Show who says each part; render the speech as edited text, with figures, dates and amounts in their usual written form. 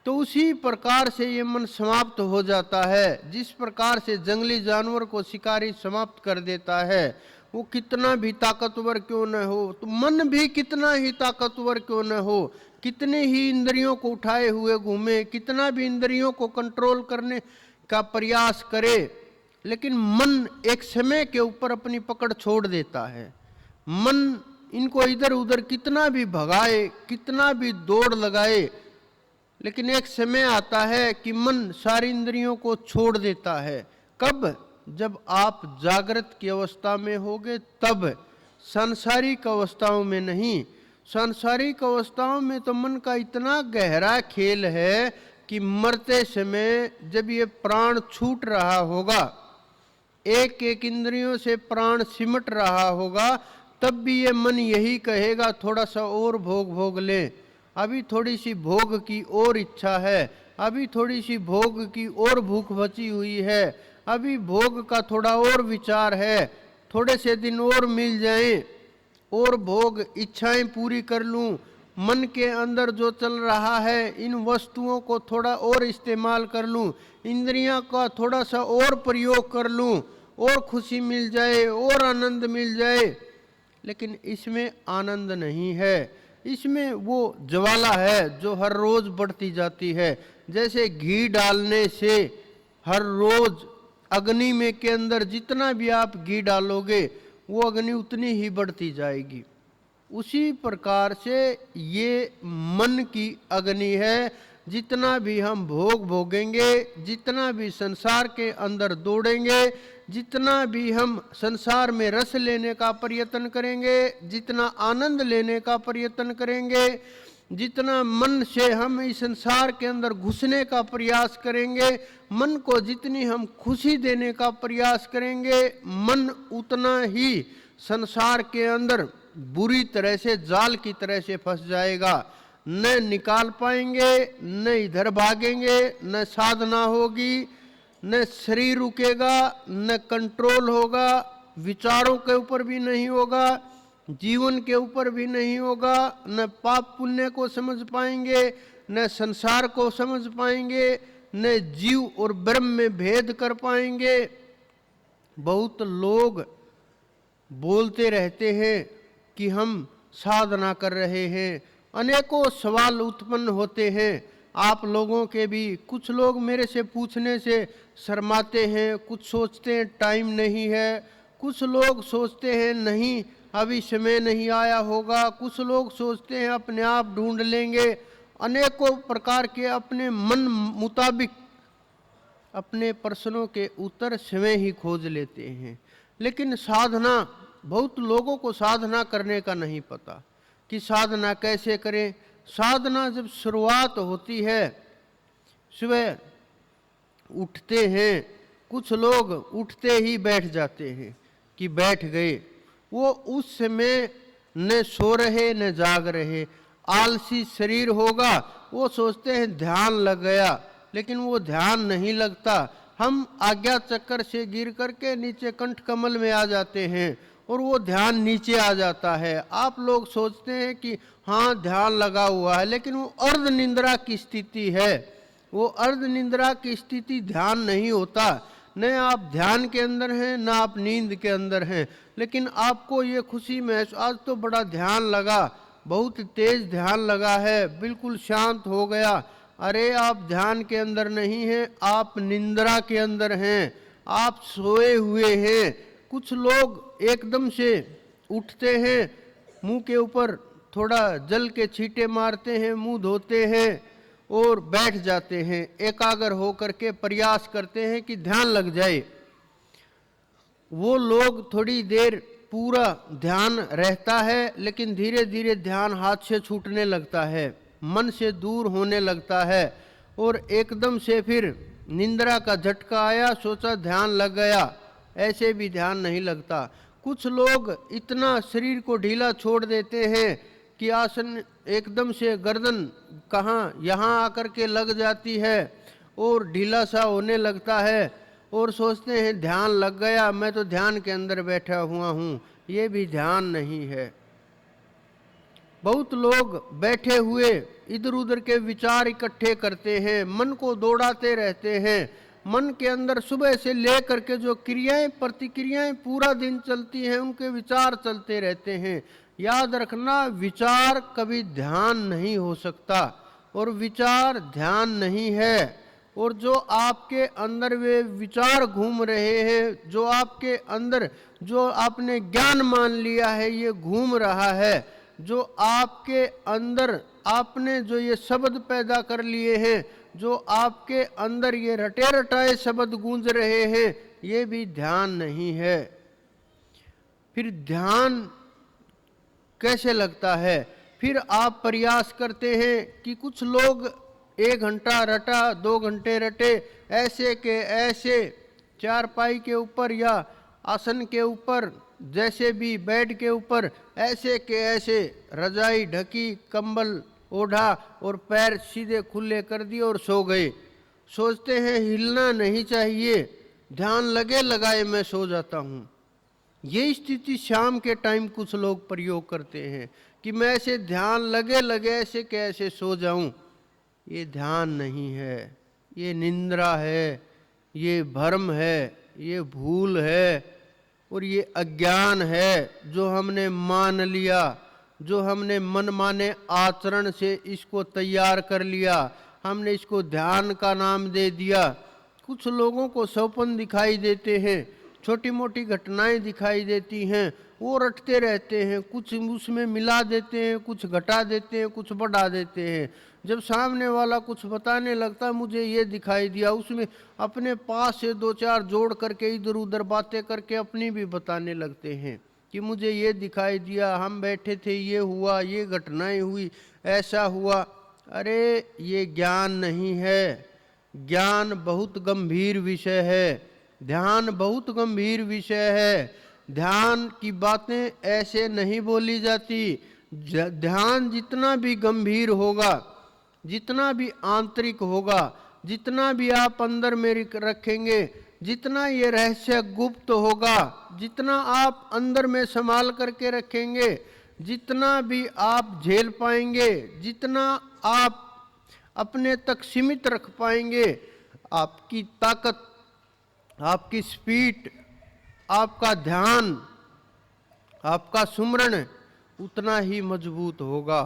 Speaker 1: तो उसी प्रकार से ये मन समाप्त हो जाता है। जिस प्रकार से जंगली जानवर को शिकारी समाप्त कर देता है, वो कितना भी ताकतवर क्यों न हो, तो मन भी कितना ही ताकतवर क्यों न हो, कितने ही इंद्रियों को उठाए हुए घूमे, कितना भी इंद्रियों को कंट्रोल करने का प्रयास करे, लेकिन मन एक समय के ऊपर अपनी पकड़ छोड़ देता है। मन इनको इधर उधर कितना भी भगाए, कितना भी दौड़ लगाए, लेकिन एक समय आता है कि मन सारी इंद्रियों को छोड़ देता है। कब? जब आप जागृत की अवस्था में होगे तब, सांसारिक अवस्थाओं में नहीं। सांसारिक अवस्थाओं में तो मन का इतना गहरा खेल है कि मरते समय जब ये प्राण छूट रहा होगा, एक एक इंद्रियों से प्राण सिमट रहा होगा, तब भी ये मन यही कहेगा थोड़ा सा और भोग भोग ले, अभी थोड़ी सी भोग की और इच्छा है, अभी थोड़ी सी भोग की और भूख बची हुई है, अभी भोग का थोड़ा और विचार है, थोड़े से दिन और मिल जाएं और भोग इच्छाएं पूरी कर लूं, मन के अंदर जो चल रहा है इन वस्तुओं को थोड़ा और इस्तेमाल कर लूं, इंद्रियां का थोड़ा सा और प्रयोग कर लूं, और खुशी मिल जाए और आनंद मिल जाए। लेकिन इसमें आनंद नहीं है, इसमें वो ज्वाला है जो हर रोज बढ़ती जाती है। जैसे घी डालने से हर रोज अग्नि में के अंदर जितना भी आप घी डालोगे वो अग्नि उतनी ही बढ़ती जाएगी। उसी प्रकार से ये मन की अग्नि है। जितना भी हम भोग भोगेंगे, जितना भी संसार के अंदर दौड़ेंगे, जितना भी हम संसार में रस लेने का प्रयत्न करेंगे, जितना आनंद लेने का प्रयत्न करेंगे, जितना मन से हम इस संसार के अंदर घुसने का प्रयास करेंगे, मन को जितनी हम खुशी देने का प्रयास करेंगे, मन उतना ही संसार के अंदर बुरी तरह से जाल की तरह से फंस जाएगा। न निकाल पाएंगे, न इधर भागेंगे, न साधना होगी, न शरीर रुकेगा, न कंट्रोल होगा, विचारों के ऊपर भी नहीं होगा, जीवन के ऊपर भी नहीं होगा, न पाप पुण्य को समझ पाएंगे, न संसार को समझ पाएंगे, न जीव और ब्रह्म में भेद कर पाएंगे। बहुत लोग बोलते रहते हैं कि हम साधना कर रहे हैं, अनेकों सवाल उत्पन्न होते हैं आप लोगों के भी। कुछ लोग मेरे से पूछने से शर्माते हैं, कुछ सोचते हैं टाइम नहीं है, कुछ लोग सोचते हैं नहीं अभी समय नहीं आया होगा, कुछ लोग सोचते हैं अपने आप ढूंढ लेंगे। अनेकों प्रकार के अपने मन मुताबिक अपने प्रश्नों के उत्तर स्वयं ही खोज लेते हैं। लेकिन साधना, बहुत लोगों को साधना करने का नहीं पता कि साधना कैसे करें। साधना जब शुरुआत होती है, सुबह उठते हैं, कुछ लोग उठते ही बैठ जाते हैं कि बैठ गए, वो उस समय न सो रहे न जाग रहे, आलसी शरीर होगा, वो सोचते हैं ध्यान लग गया, लेकिन वो ध्यान नहीं लगता। हम आज्ञा चक्कर से गिर करके नीचे कंठ कमल में आ जाते हैं और वो ध्यान नीचे आ जाता है। आप लोग सोचते हैं कि हाँ ध्यान लगा हुआ है, लेकिन वो अर्ध निंद्रा की स्थिति है। वो अर्ध निंद्रा की स्थिति ध्यान नहीं होता। न आप ध्यान के अंदर हैं, न आप नींद के अंदर हैं, लेकिन आपको ये खुशी महसूस, आज तो बड़ा ध्यान लगा, बहुत तेज ध्यान लगा है, बिल्कुल शांत हो गया। अरे आप ध्यान के अंदर नहीं हैं, आप निंद्रा के अंदर हैं, आप सोए हुए हैं। कुछ लोग एकदम से उठते हैं, मुंह के ऊपर थोड़ा जल के छींटे मारते हैं, मुंह धोते हैं और बैठ जाते हैं, एकाग्र होकर के प्रयास करते हैं कि ध्यान लग जाए। वो लोग थोड़ी देर पूरा ध्यान रहता है, लेकिन धीरे धीरे ध्यान हाथ से छूटने लगता है, मन से दूर होने लगता है और एकदम से फिर निंद्रा का झटका आया, सोचा ध्यान लग गया, ऐसे भी ध्यान नहीं लगता। कुछ लोग इतना शरीर को ढीला छोड़ देते हैं कि आसन एकदम से गर्दन कहाँ यहाँ आकर के लग जाती है और ढीला सा होने लगता है और सोचते हैं ध्यान लग गया, मैं तो ध्यान के अंदर बैठा हुआ हूँ। ये भी ध्यान नहीं है। बहुत लोग बैठे हुए इधर उधर के विचार इकट्ठे करते हैं, मन को दौड़ाते रहते हैं। मन के अंदर सुबह से लेकर के जो क्रियाएं प्रतिक्रियाएं पूरा दिन चलती हैं, उनके विचार चलते रहते हैं। याद रखना, विचार कभी ध्यान नहीं हो सकता और विचार ध्यान नहीं है। और जो आपके अंदर वे विचार घूम रहे हैं, जो आपके अंदर जो आपने ज्ञान मान लिया है ये घूम रहा है, जो आपके अंदर आपने जो ये शब्द पैदा कर लिए हैं, जो आपके अंदर ये रटे रटाए शब्द गूंज रहे हैं, ये भी ध्यान नहीं है। फिर ध्यान कैसे लगता है? फिर आप प्रयास करते हैं कि कुछ लोग 1 घंटा रटा, 2 घंटे रटे, ऐसे के ऐसे चारपाई के ऊपर या आसन के ऊपर, जैसे भी बेड के ऊपर, ऐसे के ऐसे रजाई ढकी, कंबल ओढ़ा और पैर सीधे खुले कर दिए और सो गए। सोचते हैं हिलना नहीं चाहिए, ध्यान लगे लगाए मैं सो जाता हूँ। ये स्थिति शाम के टाइम कुछ लोग प्रयोग करते हैं कि मैं ऐसे ध्यान लगे लगे ऐसे कैसे सो जाऊं। ये ध्यान नहीं है, ये निंद्रा है, ये भ्रम है, ये भूल है और ये अज्ञान है जो हमने मान लिया, जो हमने मन माने आचरण से इसको तैयार कर लिया, हमने इसको ध्यान का नाम दे दिया। कुछ लोगों को सपन दिखाई देते हैं, छोटी मोटी घटनाएं दिखाई देती हैं, वो रटते रहते हैं, कुछ उसमें मिला देते हैं, कुछ घटा देते हैं, कुछ बढ़ा देते हैं। जब सामने वाला कुछ बताने लगता मुझे ये दिखाई दिया, उसमें अपने पास से 2-4 जोड़ करके इधर उधर बातें करके अपनी भी बताने लगते हैं कि मुझे ये दिखाई दिया, हम बैठे थे, ये हुआ, ये घटनाएं हुई, ऐसा हुआ। अरे ये ज्ञान नहीं है, ज्ञान बहुत गंभीर विषय है, ध्यान बहुत गंभीर विषय है। ध्यान की बातें ऐसे नहीं बोली जाती। ध्यान जितना भी गंभीर होगा, जितना भी आंतरिक होगा, जितना भी आप अंदर में रखेंगे, जितना ये रहस्य गुप्त होगा, जितना आप अंदर में संभाल करके रखेंगे, जितना भी आप झेल पाएंगे, जितना आप अपने तक सीमित रख पाएंगे, आपकी ताकत, आपकी स्पीड, आपका ध्यान, आपका सुमरण उतना ही मजबूत होगा।